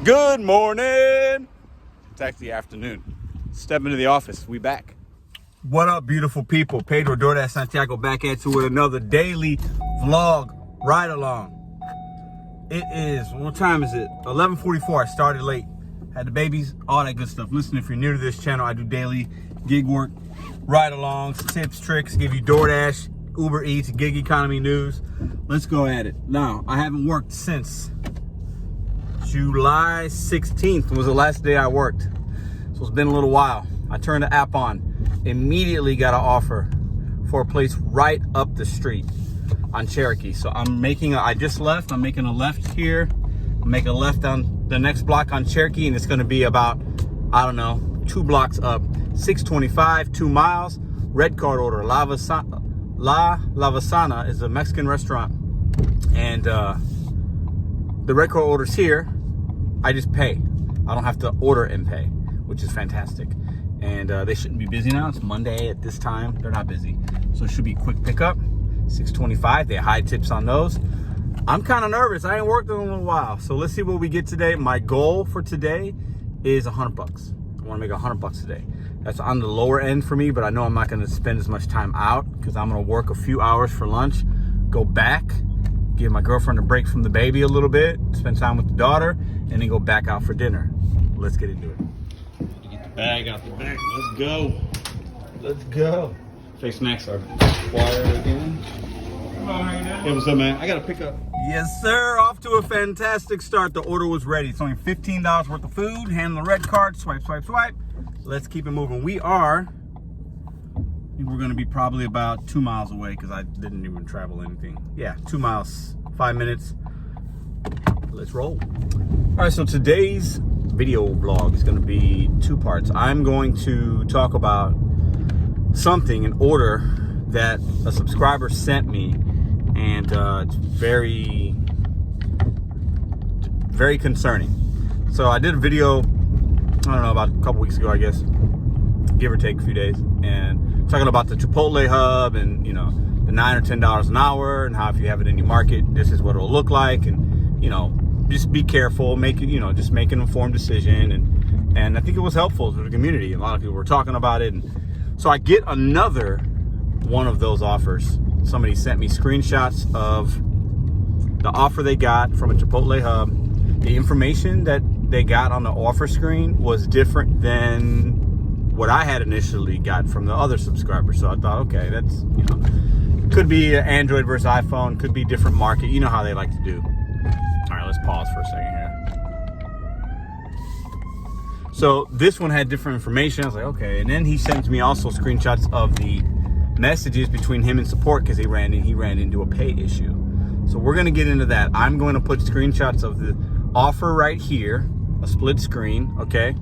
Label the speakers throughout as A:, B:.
A: Good morning. It's actually afternoon. Step into the office. We back. What up, beautiful people? Pedro DoorDash Santiago back at you with another daily vlog ride along. It is, what time is it? 11:44. I started late. Had the babies, all that good stuff. Listen, if you're new to this channel, I do daily gig work, ride alongs, tips, tricks, give you DoorDash, Uber Eats, gig economy news. Let's go at it. Now, I haven't worked since July 16th was the last day I worked. So it's been a little while. I turned the app on, immediately got an offer for a place right up the street on Cherokee. So I just left, I'm making a left here. I'm making a left on the next block on Cherokee, and it's gonna be about, I don't know, 2 blocks up. 625, 2 miles, red card order. La Lavasana is a Mexican restaurant. And the red card order's here. I just pay. I don't have to order and pay, which is fantastic. And they shouldn't be busy now. It's Monday at this time. They're not busy. So it should be a quick pickup. 625, they have high tips on those. I'm kind of nervous. I ain't worked in a little while. So let's see what we get today. My goal for today is $100. I want to make $100 today. That's on the lower end for me, but I know I'm not going to spend as much time out because I'm going to work a few hours for lunch, go back, give my girlfriend a break from the baby a little bit, spend time with the daughter, and then go back out for dinner. Let's get into it. Get the bag out the back. Let's go. Let's go. Face Max are quiet again. Come on, how you doing? Hey, what's up, man? I got to pick up. Yes, sir. Off to a fantastic start. The order was ready. It's only $15 worth of food. Handle the red card. Swipe, swipe, swipe. Let's keep it moving. We're going to be probably about 2 miles away because I didn't even travel anything. Yeah, 2 miles, 5 minutes. Let's roll. All right, so today's video vlog is going to be 2 parts. I'm going to talk about something, an order that a subscriber sent me, and it's very, very concerning. So I did a video, I don't know, about a couple weeks ago, I guess, give or take a few days, and talking about the Chipotle Hub and, you know, the $9 or $10 an hour, and how if you have it in your market, this is what it'll look like, and, you know, just be careful, make it, you know, just make an informed decision, and I think it was helpful to the community. A lot of people were talking about it, and so I get another one of those offers. Somebody sent me screenshots of the offer they got from a Chipotle Hub. The information that they got on the offer screen was different than what I had initially got from the other subscriber. So I thought, okay, that's, you know, could be Android versus iPhone, could be different market. You know how they like to do. All right, let's pause for a second here. So this one had different information. I was like, okay. And then he sends me also screenshots of the messages between him and support because he ran into a pay issue. So we're going to get into that. I'm going to put screenshots of the offer right here, a split screen, okay?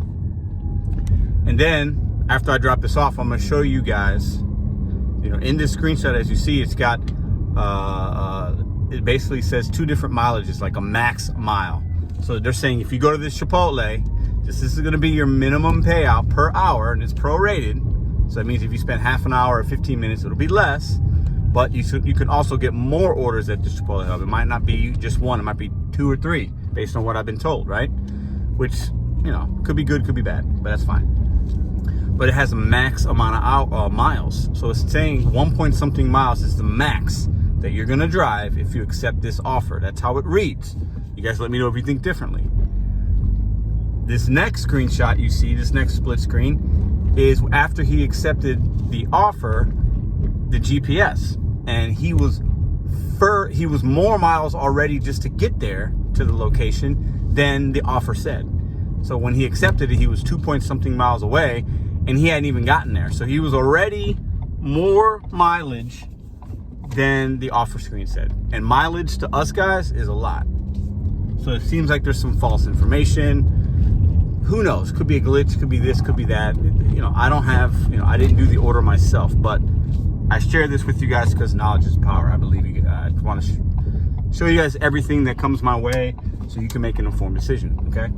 A: And then after I drop this off, I'm going to show you guys, you know, in this screenshot, as you see, it's got, it basically says 2 different mileages, like a max mile. So they're saying if you go to this Chipotle, this is going to be your minimum payout per hour, and it's prorated. So that means if you spend half an hour or 15 minutes, it'll be less. But you can also get more orders at the Chipotle Hub. It might not be just one, it might be 2 or 3, based on what I've been told, right? Which, you know, could be good, could be bad, but that's fine. But it has a max amount of miles. So it's saying 1 point something miles is the max that you're gonna drive if you accept this offer. That's how it reads. You guys let me know if you think differently. This next screenshot you see, this next split screen, is after he accepted the offer, the GPS, and he was more miles already just to get there to the location than the offer said. So when he accepted it, he was 2 point something miles away, and he hadn't even gotten there. So he was already more mileage than the offer screen said. And mileage to us guys is a lot. So it seems like there's some false information. Who knows? Could be a glitch, could be this, could be that. You know, I don't have, you know, I didn't do the order myself, but I share this with you guys because knowledge is power. I believe you. I want to show you guys everything that comes my way so you can make an informed decision, okay?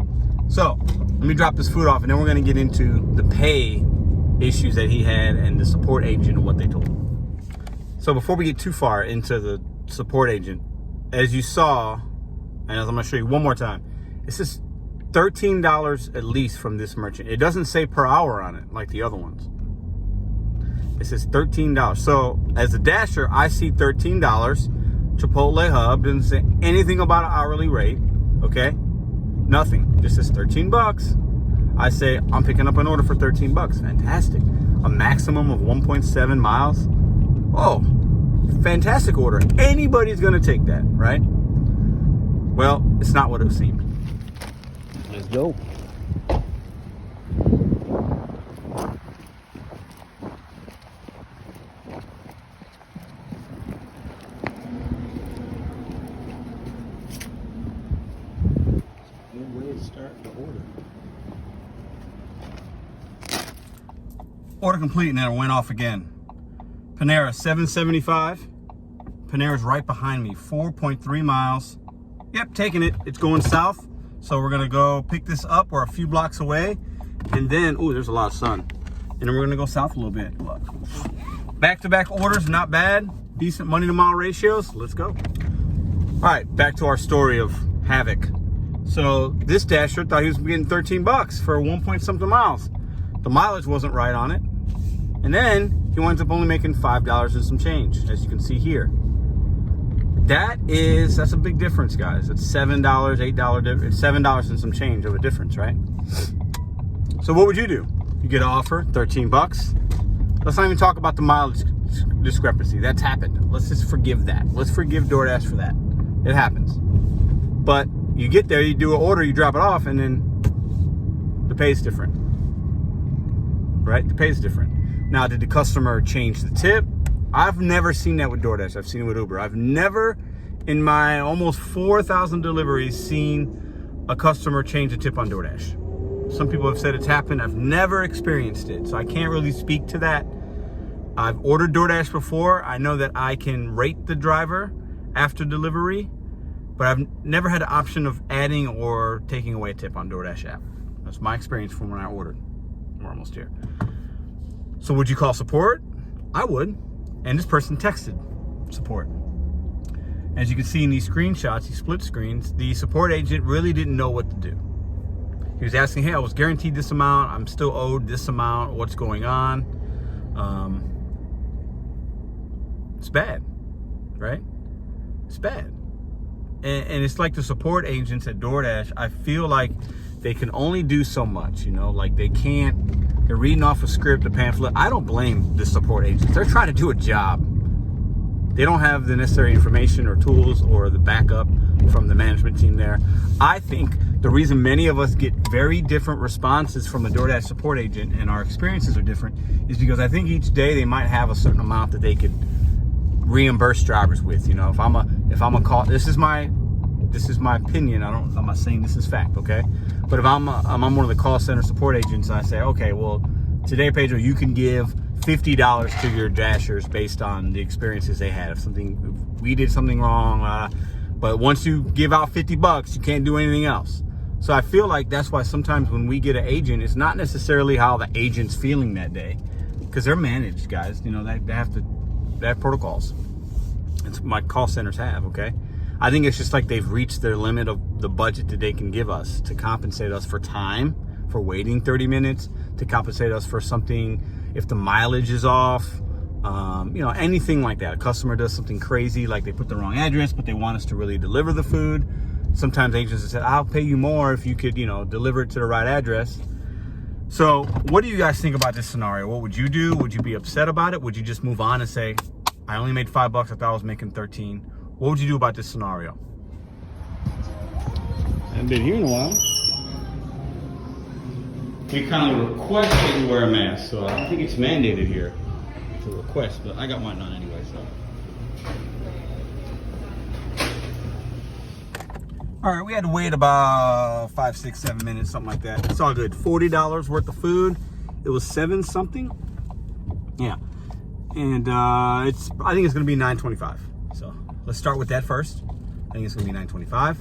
A: So let me drop this food off, and then we're going to get into the pay issues that he had and the support agent and what they told him. So before we get too far into the support agent, as you saw, and as I'm going to show you one more time, it says $13 at least from this merchant. It doesn't say per hour on it like the other ones. It says $13. So as a dasher, I see $13. Chipotle Hub doesn't say anything about an hourly rate. Okay, nothing. Just says 13 bucks. I say I'm picking up an order for 13 bucks. Fantastic. A maximum of 1.7 miles. Oh, fantastic order. Anybody's gonna take that, right? Well, it's not what it seemed. Let's go. Good way to start the order. Order complete, and then it went off again. Panera, $7.75. Panera's right behind me, 4.3 miles. Yep, taking it. It's going south. So we're gonna go pick this up. We're a few blocks away. And then, ooh, there's a lot of sun. And then we're gonna go south a little bit. Look. Back-to-back orders, not bad. Decent money to mile ratios. Let's go. All right, back to our story of havoc. So this dasher thought he was getting 13 bucks for 1 point something miles. The mileage wasn't right on it. And then he winds up only making $5 and some change, as you can see here. That's a big difference, guys. It's $7, $8 difference. It's $7 and some change of a difference, right? So what would you do? You get an offer, 13 bucks. Let's not even talk about the mileage discrepancy. That's happened. Let's just forgive that. Let's forgive DoorDash for that. It happens. But you get there, you do an order, you drop it off, and then the pay is different. Right? The pay is different. Now, did the customer change the tip? I've never seen that with DoorDash. I've seen it with Uber. I've never, in my almost 4,000 deliveries, seen a customer change a tip on DoorDash. Some people have said it's happened. I've never experienced it, so I can't really speak to that. I've ordered DoorDash before. I know that I can rate the driver after delivery, but I've never had the option of adding or taking away a tip on DoorDash app. That's my experience from when I ordered. We're almost here. So would you call support? I would. And this person texted support. As you can see in these screenshots, these split screens, the support agent really didn't know what to do. He was asking, hey, I was guaranteed this amount. I'm still owed this amount. What's going on? It's bad, right? It's bad. And it's like the support agents at DoorDash, I feel like they can only do so much, you know, like they're reading off a script, a pamphlet. I don't blame the support agents. They're trying to do a job. They don't have the necessary information or tools or the backup from the management team there. I think the reason many of us get very different responses from a DoorDash support agent and our experiences are different is because I think each day they might have a certain amount that they could reimburse drivers with. You know, if I'm a call, this is my opinion. I'm not saying this is fact, okay? But if I'm one of the call center support agents, and I say, okay, well, today, Pedro, you can give $50 to your dashers based on the experiences they had. If we did something wrong, but once you give out 50 bucks, you can't do anything else. So I feel like that's why sometimes when we get an agent, it's not necessarily how the agent's feeling that day, because they're managed, guys. You know, they have protocols. It's my call centers have, okay? I think it's just like they've reached their limit of the budget that they can give us to compensate us for time, for waiting 30 minutes, to compensate us for something if the mileage is off, you know, anything like that. A customer does something crazy, like they put the wrong address, but they want us to really deliver the food. Sometimes agents have said, I'll pay you more if you could, you know, deliver it to the right address. So what do you guys think about this scenario? What would you do? Would you be upset about it? Would you just move on and say, I only made $5, I thought I was making 13? What would you do about this scenario? I haven't been here in a while. We kind of request that you wear a mask, so I think it's mandated here to request, but I got mine on anyway, so. All right, we had to wait about 5, 6, 7 minutes, something like that. It's all good. $40 worth of food. It was 7 something. Yeah, and I think it's gonna be $9.25. So let's start with that first. I think it's gonna be $9.25.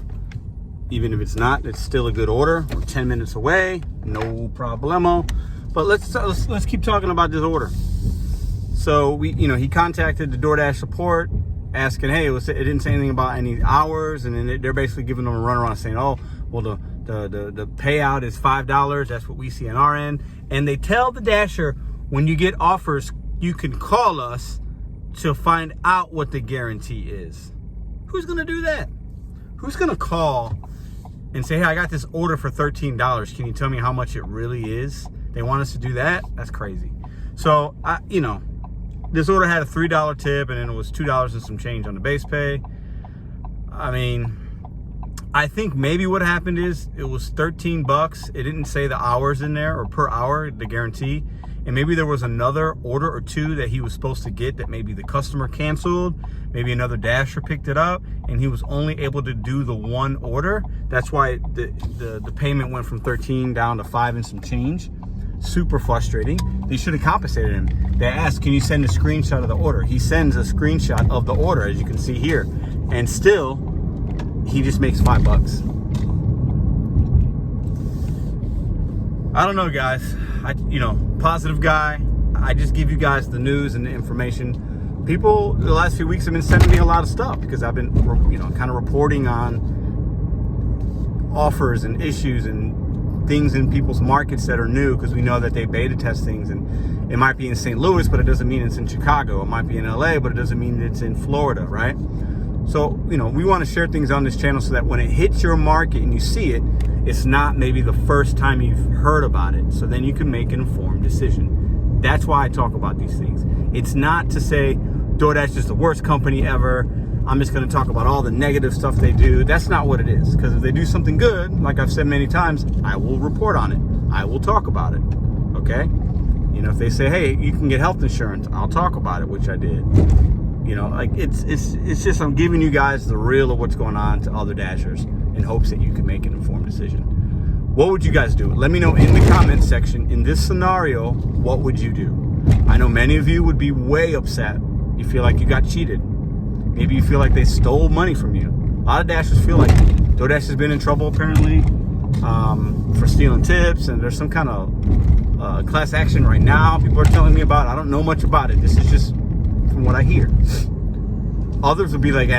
A: Even if it's not, it's still a good order. We're 10 minutes away, no problemo. But let's keep talking about this order. So he contacted the DoorDash support, asking, hey, it didn't say anything about any hours, and then they're basically giving them a runaround saying, oh, well, The payout is $5. That's what we see on our end. And they tell the Dasher, when you get offers, you can call us to find out what the guarantee is. Who's gonna do that? Who's gonna call and say, hey, I got this order for $13. Can you tell me how much it really is? They want us to do that? That's crazy. So, this order had a $3 tip, and then it was $2 and some change on the base pay. I mean, I think maybe what happened is it was 13 bucks. It didn't say the hours in there, or per hour, the guarantee. And maybe there was another order or two that he was supposed to get that maybe the customer canceled. Maybe another Dasher picked it up, and he was only able to do the one order. That's why the payment went from 13 down to 5 and some change. Super frustrating. They should have compensated him. They asked, can you send a screenshot of the order? He sends a screenshot of the order, as you can see here. And still, he just makes $5. I don't know, guys. Positive guy. I just give you guys the news and the information. People, the last few weeks have been sending me a lot of stuff because I've been, kind of reporting on offers and issues and things in people's markets that are new, because we know that they beta test things, and it might be in St. Louis, but it doesn't mean it's in Chicago. It might be in LA, but it doesn't mean it's in Florida, right? So, we want to share things on this channel so that when it hits your market and you see it, it's not maybe the first time you've heard about it. So then you can make an informed decision. That's why I talk about these things. It's not to say DoorDash is the worst company ever. I'm just going to talk about all the negative stuff they do. That's not what it is. Because if they do something good, like I've said many times, I will report on it. I will talk about it. Okay? If they say, hey, you can get health insurance, I'll talk about it, which I did. It's just I'm giving you guys the real of what's going on to other Dashers in hopes that you can make an informed decision. What would you guys do? Let me know in the comments section. In this scenario, what would you do? I know many of you would be way upset. You feel like you got cheated. Maybe you feel like they stole money from you. A lot of Dashers feel like DoorDash has been in trouble apparently for stealing tips, and there's some kind of class action right now people are telling me about. I don't know much about it. This is just from what I hear. Others would be like,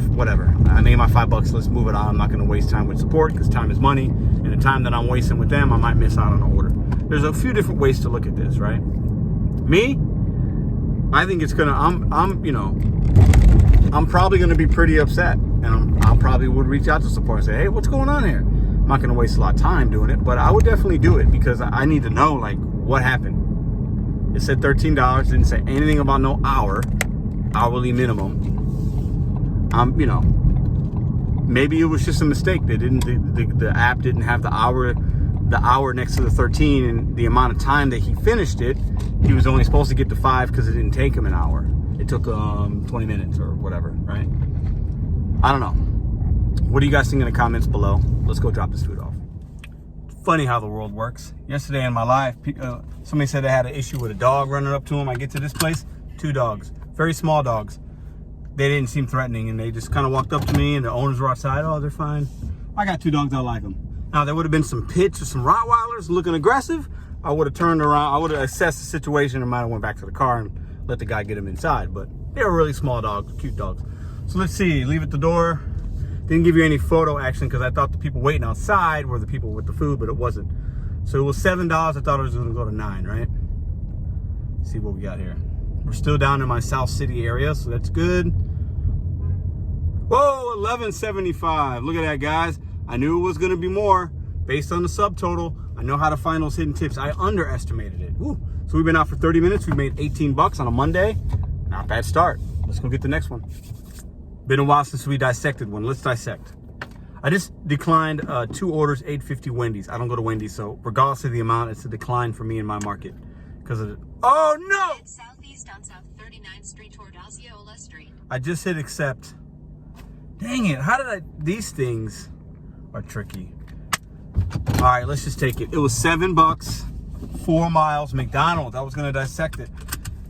A: whatever. I made my $5. Let's move it on. I'm not going to waste time with support because time is money. And the time that I'm wasting with them, I might miss out on an order. There's a few different ways to look at this, right? Me, I think it's going to, I'm probably going to be pretty upset. And I probably would reach out to support and say, hey, what's going on here? I'm not going to waste a lot of time doing it, but I would definitely do it because I need to know, what happened. It said $13. Didn't say anything about no hourly minimum. Maybe it was just a mistake. They didn't. The app didn't have the hour next to the 13, and the amount of time that he finished it, he was only supposed to get to 5 because it didn't take him an hour. It took 20 minutes or whatever, right? I don't know. What do you guys think in the comments below? Let's go drop this food off. Funny how the world works. Yesterday in my life, somebody said they had an issue with a dog running up to them. I get to this place, 2 dogs, very small dogs. They didn't seem threatening, and they just kind of walked up to me, and the owners were outside. Oh, they're fine. I got 2 dogs, I like them. Now, there would have been some pits or some Rottweilers looking aggressive. I would have turned around. I would have assessed the situation and might have went back to the car and let the guy get them inside. But they were really small dogs, cute dogs. So let's see. Leave at the door. Didn't give you any photo action because I thought the people waiting outside were the people with the food, but it wasn't. So it was $7. I thought it was going to go to $9, right? Let's see what we got here. We're still down in my South City area, so that's good. Whoa, $11.75. Look at that, guys. I knew it was going to be more based on the subtotal. I know how to find those hidden tips. I underestimated it. Woo. So we've been out for 30 minutes. We made $18 on a Monday. Not a bad start. Let's go get the next one. Been a while since we dissected one. Let's dissect. I just declined 2 orders, $8.50 Wendy's. I don't go to Wendy's, so regardless of the amount, it's a decline for me in my market because of it. Oh no!
B: Southeast on South 39th Street toward Osceola Street.
A: I just hit accept. Dang it! How did I? These things are tricky. All right, let's just take it. It was $7, 4 miles, McDonald's. I was gonna dissect it.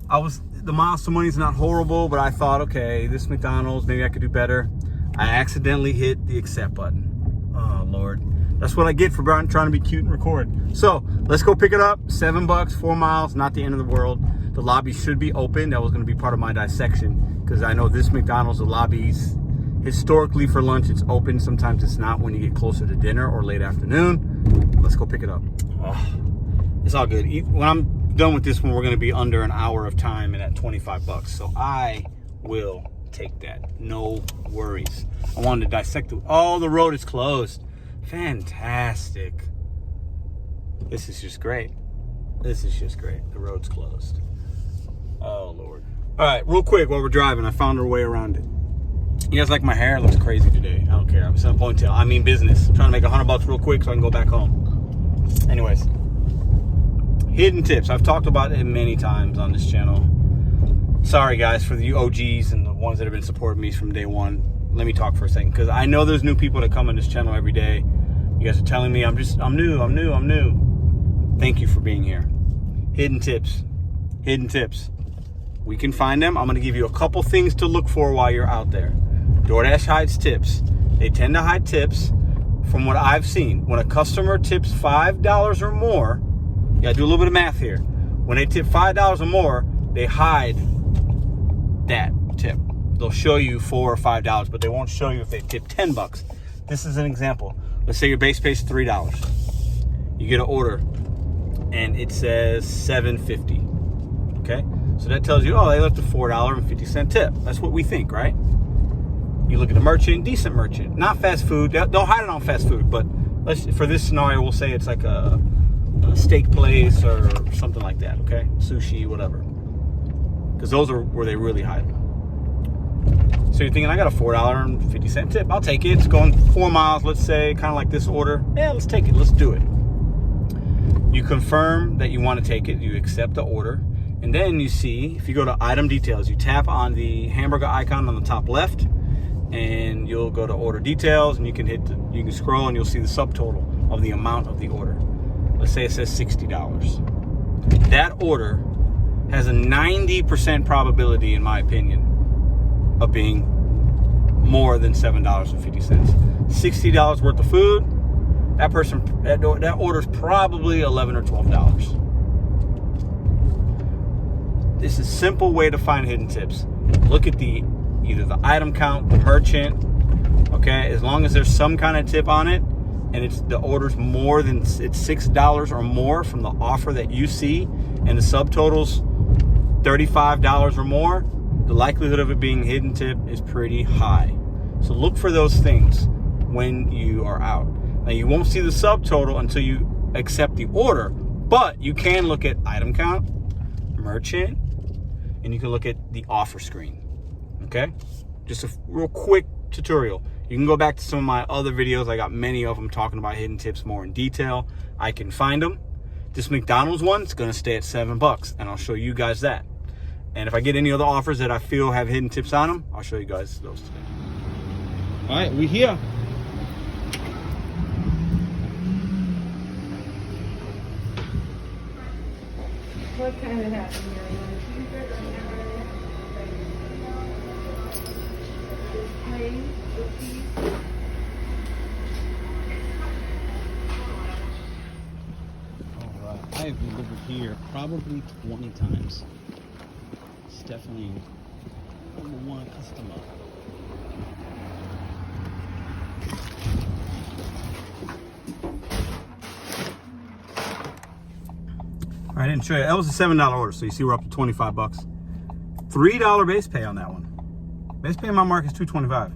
A: The miles to money is not horrible, but I thought, okay, this McDonald's, maybe I could do better. I accidentally hit the accept button. Oh, Lord. That's what I get for trying to be cute and record. So let's go pick it up. $7, 4 miles, not the end of the world. The lobby should be open. That was going to be part of my dissection because I know this McDonald's, the lobbies, Historically for lunch, it's open. Sometimes it's not when you get closer to dinner or late afternoon. Let's go pick it up. Oh, it's all good. When I'm done with this one, we're going to be under an hour of time and at $25. So I will take that. No worries. I wanted to dissect it. Oh, the road is closed. Fantastic. This is just great. This is just great. The road's closed. Oh, Lord. All right, real quick while we're driving, I found our way around it. You guys like my hair? It looks crazy today. I don't care. I'm in a ponytail. I mean business. I'm trying to make $100 real quick so I can go back home. Anyways, hidden tips. I've talked about it many times on this channel. Sorry, guys, for the OGs and the ones that have been supporting me from day one. Let me talk for a second, because I know there's new people that come on this channel every day. You guys are telling me I'm new. Thank you for being here. Hidden tips. Hidden tips. We can find them. I'm going to give you a couple things to look for while you're out there. DoorDash hides tips. They tend to hide tips. From what I've seen, when a customer tips $5 or more, you got to do a little bit of math here. When they tip $5 or more, they hide that tip. They'll show you $4 or $5, but they won't show you if they tip $10. This is an example. Let's say your base pay is $3. You get an order and it says $7.50. Okay? So that tells you, oh, they left a $4.50 tip. That's what we think, right? You look at the merchant, decent merchant, not fast food. They'll hide it on fast food, but for this scenario, we'll say it's like a steak place or something like that, okay? Sushi, whatever. Because those are where they really hide them. So you're thinking, I got a $4.50 tip. I'll take it. It's going 4 miles, let's say, kind of like this order. Yeah, let's take it. Let's do it. You confirm that you want to take it. You accept the order. And then you see, if you go to item details, you tap on the hamburger icon on the top left, and you'll go to order details, and you can you can scroll, and you'll see the subtotal of the amount of the order. Let's say it says $60. That order has a 90% probability, in my opinion, of being more than $7.50. $60 worth of food. That order's probably $11 or $12. This is a simple way to find hidden tips. Look at either the item count, the merchant, okay? As long as there's some kind of tip on it, and the order's more than, it's $6 or more from the offer that you see, and the subtotal's $35 or more, the likelihood of it being hidden tip is pretty high. So look for those things when you are out. Now, you won't see the subtotal until you accept the order, but you can look at item count, merchant, and you can look at the offer screen. Okay? Just a real quick tutorial. You can go back to some of my other videos. I got many of them talking about hidden tips more in detail. I can find them. This McDonald's one's going to stay at $7, and I'll show you guys that. And if I get any other offers that I feel have hidden tips on them, I'll show you guys those today. All right, we here.
C: What kind of hat do you want? Plain, cookies.
A: All right, I have delivered here probably 20 times. It's definitely number one customer. I didn't show you. That was a $7 order, so you see we're up to $25. $3 base pay on that one. Base pay in my market is $2.25.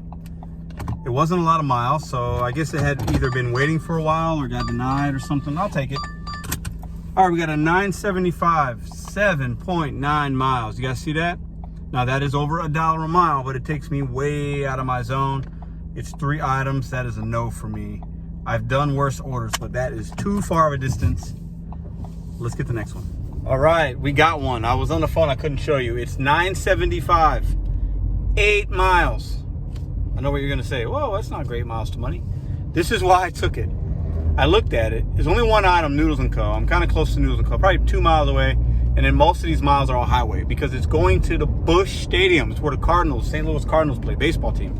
A: It wasn't a lot of miles, so I guess it had either been waiting for a while or got denied or something. I'll take it. All right, we got a $9.75, 7.9 miles. You guys see that? Now that is over $1 a mile, but it takes me way out of my zone. It's 3 items. That is a no for me. I've done worse orders, but that is too far of a distance. Let's get the next one. All right, we got one. I was on the phone, I couldn't show you. It's $9.75, 8 miles. I know what you're gonna say. Whoa, that's not great miles to money. This is why I took it. I looked at it. There's only one item, Noodles & Co. I'm kind of close to Noodles & Co. Probably 2 miles away. And then most of these miles are all highway because it's going to the Busch Stadium. It's where the Cardinals, St. Louis Cardinals play, baseball team.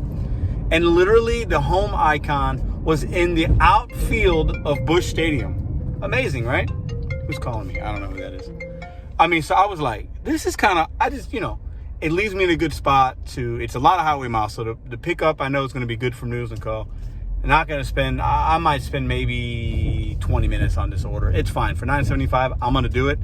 A: And literally the home icon was in the outfield of Busch Stadium. Amazing, right? Who's calling me? I don't know who that is. I mean, so I was like, this is kind of, it leaves me in a good spot to, it's a lot of highway miles. So the pickup, I know is going to be good from Noodles & Co. I'm not going to spend, I might spend maybe 20 minutes on this order. It's fine. For $9.75, I'm going to do it.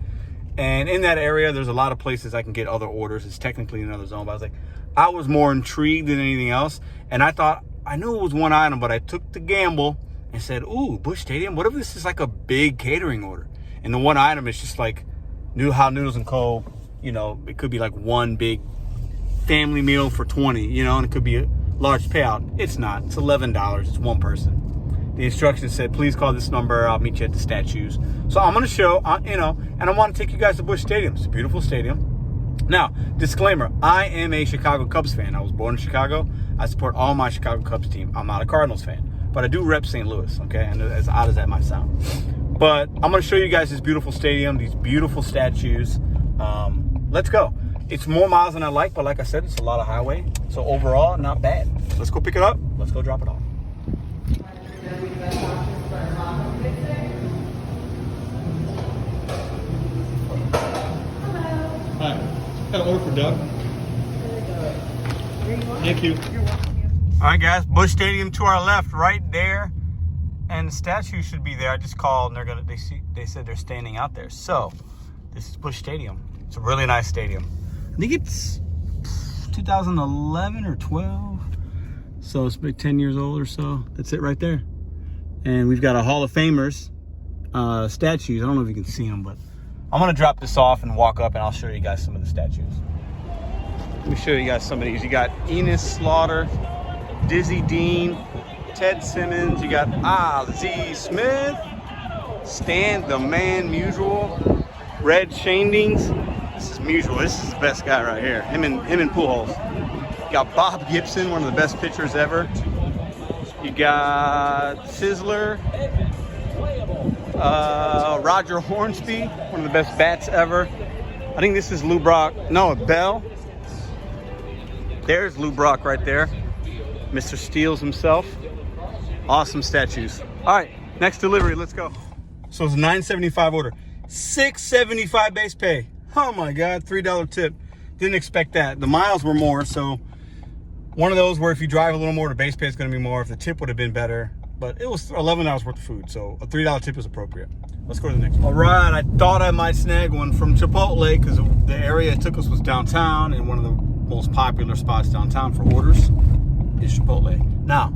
A: And in that area, there's a lot of places I can get other orders. It's technically another zone, but I was like, I was more intrigued than anything else. And I thought, I knew it was one item, but I took the gamble and said, ooh, Busch Stadium, what if this is like a big catering order? And the one item is just like, how Noodles & Co., you know, it could be like one big family meal for 20, you know, and it could be a large payout. It's not. It's $11. It's one person. The instructions said, please call this number. I'll meet you at the statues. So I'm going to show, you know, and I want to take you guys to Busch Stadium. It's a beautiful stadium. Now, disclaimer, I am a Chicago Cubs fan. I was born in Chicago. I support all my Chicago Cubs team. I'm not a Cardinals fan, but I do rep St. Louis, okay? And as odd as that might sound. But I'm going to show you guys this beautiful stadium, these beautiful statues. Let's go. It's more miles than I like, but like I said, it's a lot of highway. So overall, not bad. Let's go pick it up. Let's go drop it off. Hi. Got an order for Doug. Thank you. All right, guys. Busch Stadium to our left, right there, and the statue should be there. I just called, and they said they're standing out there. So this is Busch Stadium. It's a really nice stadium. I think it's 2011 or 12. So it's like 10 years old or so. That's it right there. And we've got a Hall of Famers statues. I don't know if you can see them, but I'm going to drop this off and walk up, and I'll show you guys some of the statues. Let me show you guys some of these. You got Enos Slaughter, Dizzy Dean, Ted Simmons. You got Ozzie Smith, Stan the Man Musial, Red Shandings. This is Musial. This is the best guy right here. Him and Pujols. You got Bob Gibson, one of the best pitchers ever. You got Sizzler, Roger Hornsby, one of the best bats ever. I think this is Lou Brock. No, Bell. There's Lou Brock right there. Mr. Steels himself. Awesome statues. All right, next delivery. Let's go. So it's a $9.75 order. $6.75 base pay. Oh my God, $3 tip. Didn't expect that. The miles were more, so one of those where if you drive a little more, the base pay is going to be more. If the tip would have been better, but it was $11 worth of food, so a $3 tip is appropriate. Let's go to the next one. All right, I thought I might snag one from Chipotle because the area it took us was downtown, and one of the most popular spots downtown for orders is Chipotle. Now,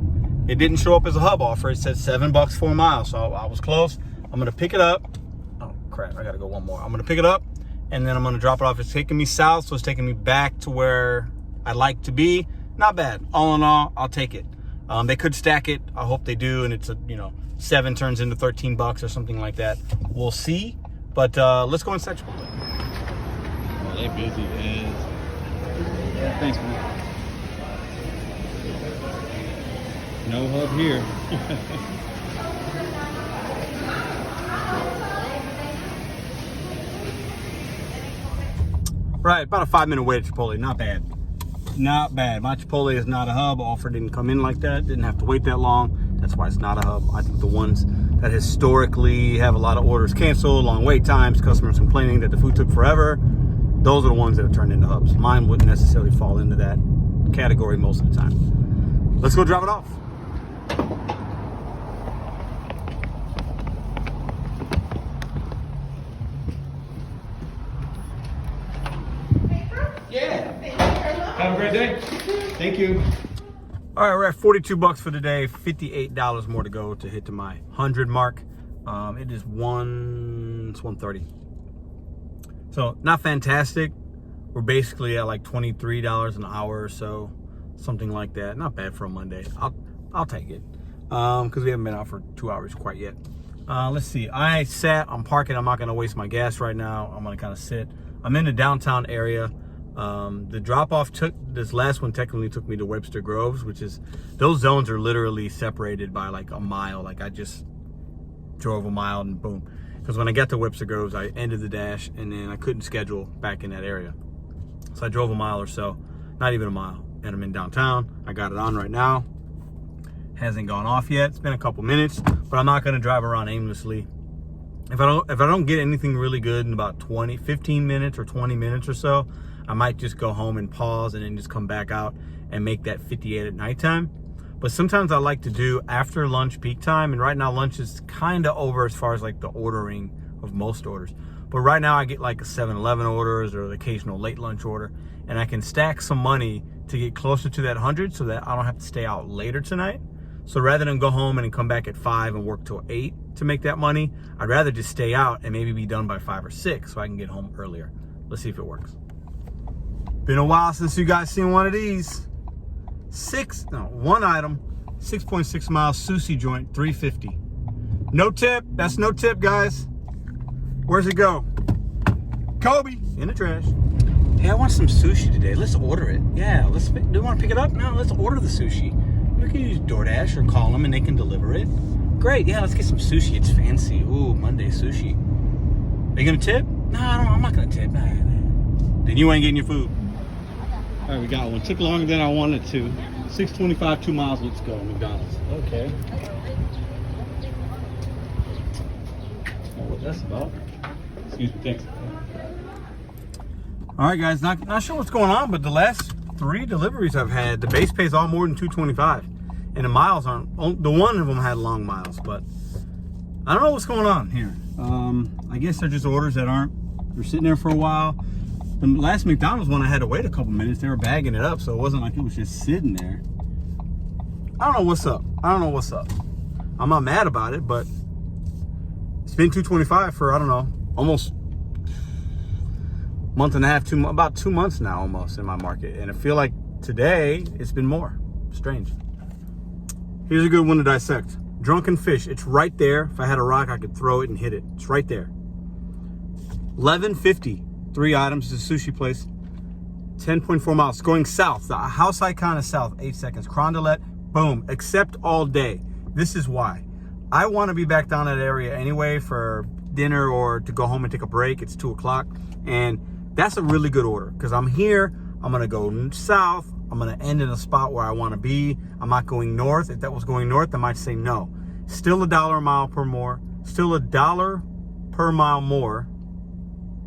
A: it didn't show up as a hub offer. It said $7 for a mile, so I was close. I'm going to pick it up. Oh, crap, I got to go one more. I'm going to pick it up, and then I'm going to drop it off. It's taking me south, so it's taking me back to where I'd like to be. Not bad. All in all, I'll take it. They could stack it. I hope they do, and it's 7 turns into $13 or something like that. We'll see. But let's go inside Chipotle.
D: Oh, they busy as. Yeah. Thanks, man. No hub here.
A: Right, about a 5-minute wait at Chipotle. Not bad. Not bad. My Chipotle is not a hub. Offer didn't come in like that. Didn't have to wait that long. That's why it's not a hub. I think the ones that historically have a lot of orders canceled, long wait times, customers complaining that the food took forever, those are the ones that have turned into hubs. Mine wouldn't necessarily fall into that category most of the time. Let's go drop it off.
D: Have a great day. Thank you.
A: All right, we're at $42 for the day. $58 more to go to hit to my 100 mark. It is 1:30. So not fantastic. We're basically at like $23 an hour or so, something like that. Not bad for a Monday. I'll take it because we haven't been out for 2 hours quite yet. Let's see. I'm parking. I'm not going to waste my gas right now. I'm going to kind of sit. I'm in the downtown area. The drop-off this last one technically took me to Webster Groves, which is, those zones are literally separated by like a mile. Like I just drove a mile and boom. Because when I got to Webster Groves, I ended the dash and then I couldn't schedule back in that area. So I drove a mile or so, not even a mile, and I'm in downtown. I got it on right now. Hasn't gone off yet. It's been a couple minutes, but I'm not going to drive around aimlessly. If I don't get anything really good in about 15 minutes or 20 minutes or so, I might just go home and pause and then just come back out and make that 58 at nighttime. But sometimes I like to do after lunch peak time, and right now lunch is kind of over as far as like the ordering of most orders. But right now I get like a 7-Eleven orders or the occasional late lunch order, and I can stack some money to get closer to that 100 so that I don't have to stay out later tonight. So rather than go home and come back at 5 and work till 8 to make that money, I'd rather just stay out and maybe be done by 5 or 6 so I can get home earlier. Let's see if it works. Been a while since you guys seen one of these. One item, 6.6 miles sushi joint, $3.50. No tip. That's no tip, guys. Where's it go? Kobe in the trash. Hey, I want some sushi today. Let's order it. Yeah, do you want to pick it up? No, let's order the sushi. We can use DoorDash or call them and they can deliver it. Great. Yeah, let's get some sushi. It's fancy. Ooh, Monday sushi. Are you gonna tip? No, I'm not gonna tip. Nah. Then you ain't getting your food.
D: All right, we got one. Took longer than I wanted to. 6:25, 2 miles. Let's go, McDonald's. Okay. What that's about? Excuse me, thanks.
A: All right, guys. Not sure what's going on, but the last 3 deliveries I've had, the base pay is all more than $2.25, and the miles aren't. The one of them had long miles, but I don't know what's going on here. I guess they're just orders that aren't. They're sitting there for a while. The last McDonald's one, I had to wait a couple minutes. They were bagging it up, so it wasn't like it was just sitting there. I don't know what's up. I'm not mad about it, but it's been $2.25 for, I don't know, almost month and a half, about 2 months now almost in my market. And I feel like today it's been more. Strange. Here's a good one to dissect. Drunken fish. It's right there. If I had a rock, I could throw it and hit it. It's right there. $11.50. 3 items. It's a sushi place. 10.4 miles. Going south. The house icon is south. 8 seconds. Crondelet. Boom. Accept all day. This is why. I want to be back down that area anyway for dinner or to go home and take a break. It's 2 o'clock. And that's a really good order because I'm here. I'm going to go south. I'm going to end in a spot where I want to be. I'm not going north. If that was going north, I might say no. Still $1 a mile per more. Still $1 per mile more.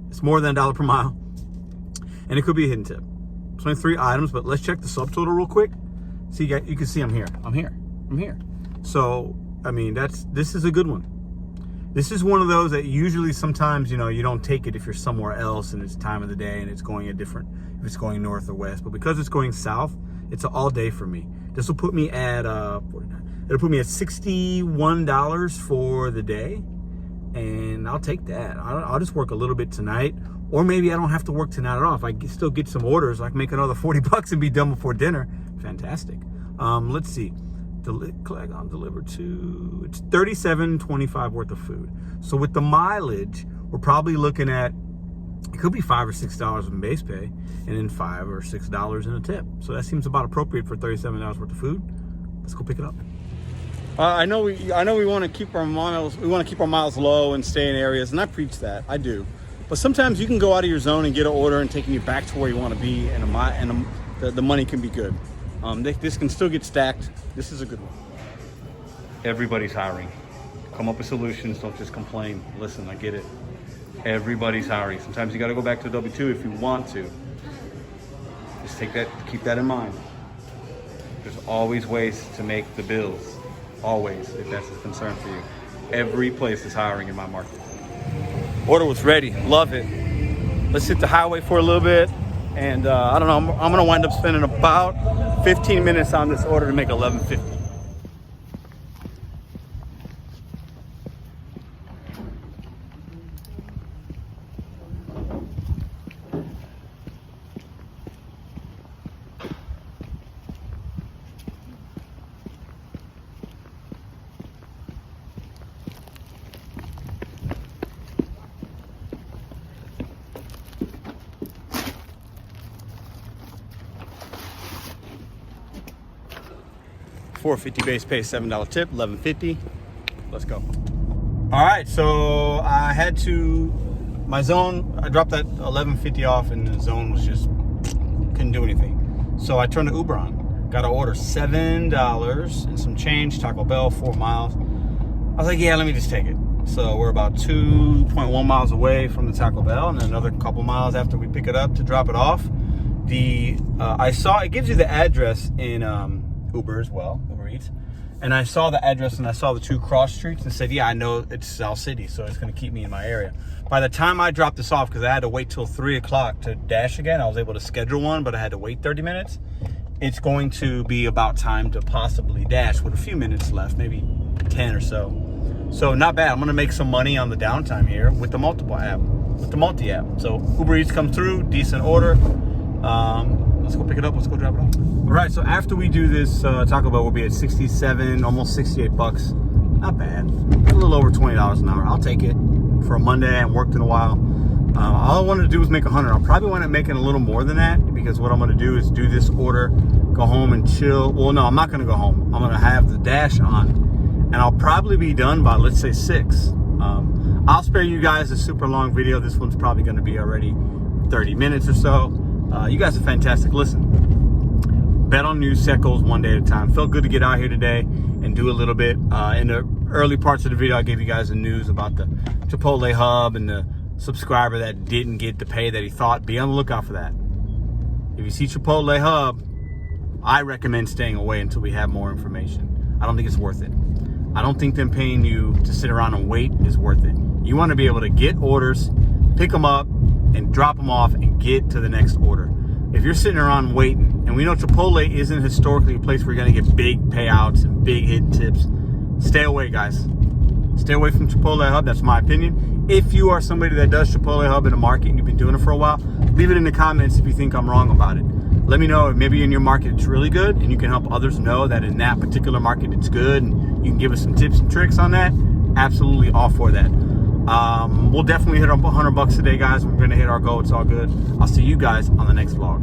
A: It's more than $1 per mile. And it could be a hidden tip. It's only 3 items, but let's check the subtotal real quick. See, you can see I'm here. I'm here. So, I mean, this is a good one. This is one of those that usually sometimes, you don't take it if you're somewhere else and it's time of the day and it's going if it's going north or west. But because it's going south, it's all day for me. This will put me at $49. It'll put me at $61 for the day. And I'll take that. I'll just work a little bit tonight. Or maybe I don't have to work tonight at all. If I still get some orders, I can make another $40 and be done before dinner. Fantastic. Let's see. Click on deliver to, it's $37.25 worth of food. So with the mileage, we're probably looking at, it could be $5 or $6 in base pay and then $5 or $6 in a tip. So that seems about appropriate for $37 worth of food. Let's go pick it up. I know we want to keep our miles. We want to keep our miles low and stay in areas, and I preach that. I do. But sometimes you can go out of your zone and get an order and taking you back to where you want to be, and the money can be good. This can still get stacked. This is a good one. Everybody's hiring. Come up with solutions. Don't just complain. Listen, I get it. Everybody's hiring. Sometimes you got to go back to W-2 if you want to. Just keep that in mind. There's always ways to make the bills. Always, if that's a concern for you. Every place is hiring in my market. Order was ready. Love it. Let's hit the highway for a little bit. And I don't know, I'm gonna wind up spending about 15 minutes on this order to make $11.50. $4.50 base pay, $7 tip, $11.50. Let's go. All right, so I had to, my zone, I dropped that $11.50 off and the zone was just, couldn't do anything. So I turned to Uber on. Got to order $7 and some change, Taco Bell, 4 miles. I was like, yeah, let me just take it. So we're about 2.1 miles away from the Taco Bell, and another couple miles after we pick it up to drop it off. I saw it gives you the address in Uber as well, Uber Eats. And I saw the address and I saw the 2 cross streets and said, yeah, I know it's South City, so it's going to keep me in my area. By the time I dropped this off, because I had to wait till 3 o'clock to dash again, I was able to schedule one, but I had to wait 30 minutes. It's going to be about time to possibly dash with a few minutes left, maybe 10 or so. So not bad. I'm going to make some money on the downtime here with the multi app. So Uber Eats comes through, decent order. Let's go pick it up. Let's go drop it off. All right. So after we do this Taco Bell, we'll be at 67, almost 68 bucks. Not bad. A little over $20 an hour. I'll take it for a Monday. I haven't worked in a while. All I wanted to do was make 100. I'll probably wind up making a little more than that, because what I'm going to do is do this order, go home and chill. Well, no, I'm not going to go home. I'm going to have the dash on, and I'll probably be done by, let's say, 6. I'll spare you guys a super long video. This one's probably going to be already 30 minutes or so. You guys are fantastic. Listen, bet on you, set goals one day at a time. Felt good to get out here today and do a little bit. In the early parts of the video, I gave you guys the news about the Chipotle Hub and the subscriber that didn't get the pay that he thought. Be on the lookout for that. If you see Chipotle Hub, I recommend staying away until we have more information. I don't think it's worth it. I don't think them paying you to sit around and wait is worth it. You want to be able to get orders, pick them up, and drop them off and get to the next order. If you're sitting around waiting, and we know Chipotle isn't historically a place where you're going to get big payouts and big hidden tips, stay away, guys. Stay away from Chipotle Hub. That's my opinion. If you are somebody that does Chipotle Hub in a market and you've been doing it for a while, leave it in the comments if you think I'm wrong about it. Let me know if maybe in your market it's really good, and you can help others know that in that particular market it's good, and you can give us some tips and tricks on that. Absolutely all for that. We'll definitely hit our $100 today, guys. We're going to hit our goal. It's all good. I'll see you guys on the next vlog.